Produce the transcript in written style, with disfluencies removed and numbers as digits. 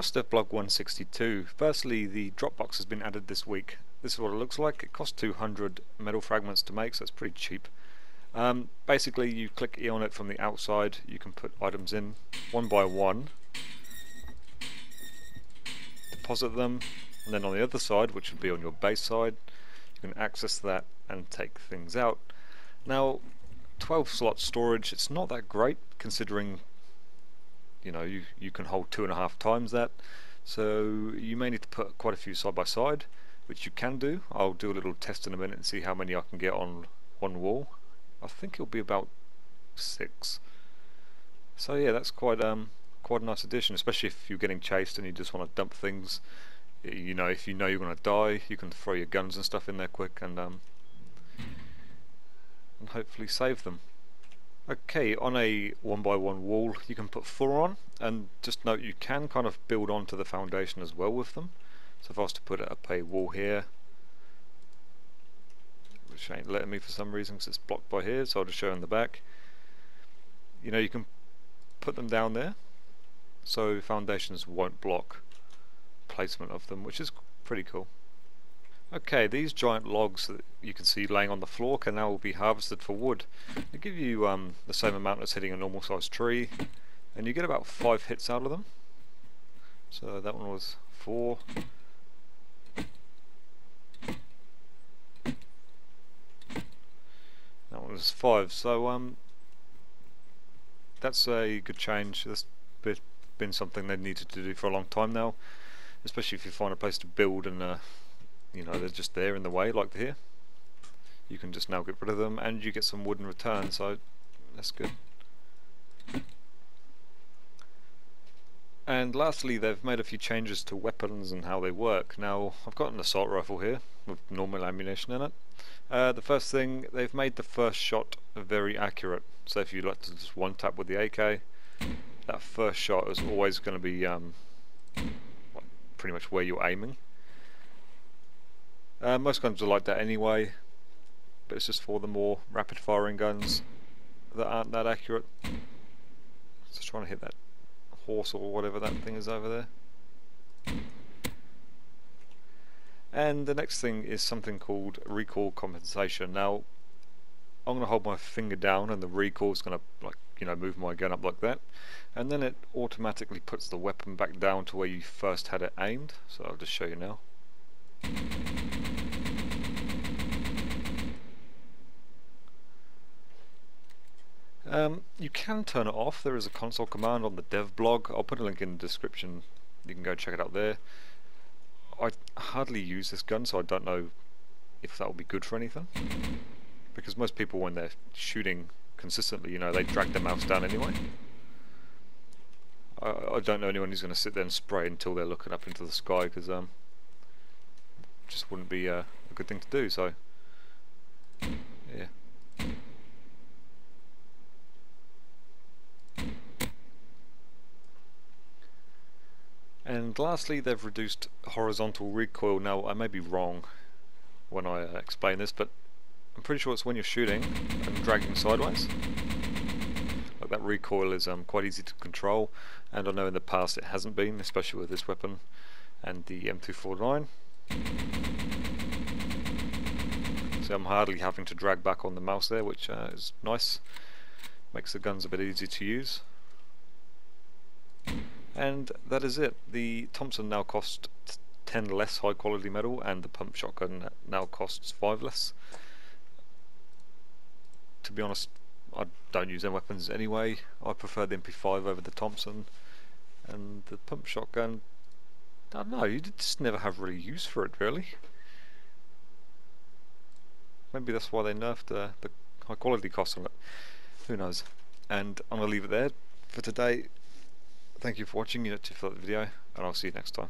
Across Devblog 162, firstly the drop box has been added this week. This is what it looks like. It costs 200 metal fragments to make, so it's pretty cheap. Basically you click E on it from the outside, you can put items in one by one, deposit them, and then on the other side, which would be on your base side, you can access that and take things out. Now 12 slot storage, it's not that great considering you can hold 2.5 times that, so you may need to put quite a few side by side, which you can do. I'll do a little test in a minute and see how many I can get on one wall. I think it'll be about 6. So yeah, that's quite a nice addition, especially if you're getting chased and you just want to dump things. If you know you're going to die, you can throw your guns and stuff in there quick and hopefully save them. Okay, on a 1x1 wall you can put 4 on, and just note you can kind of build onto the foundation as well with them. So if I was to put up a wall here, which ain't letting me for some reason because it's blocked by here, so I'll just show in the back. You can put them down there so foundations won't block placement of them, which is pretty cool. Okay, these giant logs that you can see laying on the floor can now be harvested for wood. They give you the same amount as hitting a normal sized tree, and you get about 5 hits out of them. So that one was 4. That one was 5. So that's a good change. That's been something they needed to do for a long time now, especially if you find a place to build and they're just there in the way like here. You can just now get rid of them and you get some wood in return, so that's good. And lastly, they've made a few changes to weapons and how they work. Now I've got an assault rifle here with normal ammunition in it. The first thing, they've made the first shot very accurate. So if you like to just one tap with the AK, that first shot is always going to be pretty much where you're aiming. Most guns are like that anyway, but it's just for the more rapid firing guns that aren't that accurate. Just trying to hit that horse or whatever that thing is over there. And the next thing is something called recoil compensation. Now I'm going to hold my finger down and the recoil is going to move my gun up like that, and then it automatically puts the weapon back down to where you first had it aimed. So I'll just show you now. You can turn it off. There is a console command on the Devblog. I'll put a link in the description. You can go check it out there. I hardly use this gun, so I don't know if that will be good for anything. Because most people, when they're shooting consistently, they drag their mouse down anyway. I don't know anyone who's going to sit there and spray until they're looking up into the sky, because just wouldn't be a good thing to do. So yeah. And lastly, they've reduced horizontal recoil. Now I may be wrong when I explain this, but I'm pretty sure it's when you're shooting and dragging sideways. Like that recoil is quite easy to control, and I know in the past it hasn't been, especially with this weapon and the M249. So I'm hardly having to drag back on the mouse there, which is nice. Makes the guns a bit easier to use. And that is it. The Thompson now costs 10 less high quality metal, and the pump shotgun now costs 5 less. To be honest, I don't use them weapons anyway. I prefer the MP5 over the Thompson, and the pump shotgun, I don't know, you just never have really use for it really. Maybe that's why they nerfed the high quality cost on it. Who knows? And I'm going to leave it there for today. Thank you for watching. You know, to fill out the video, and I'll see you next time.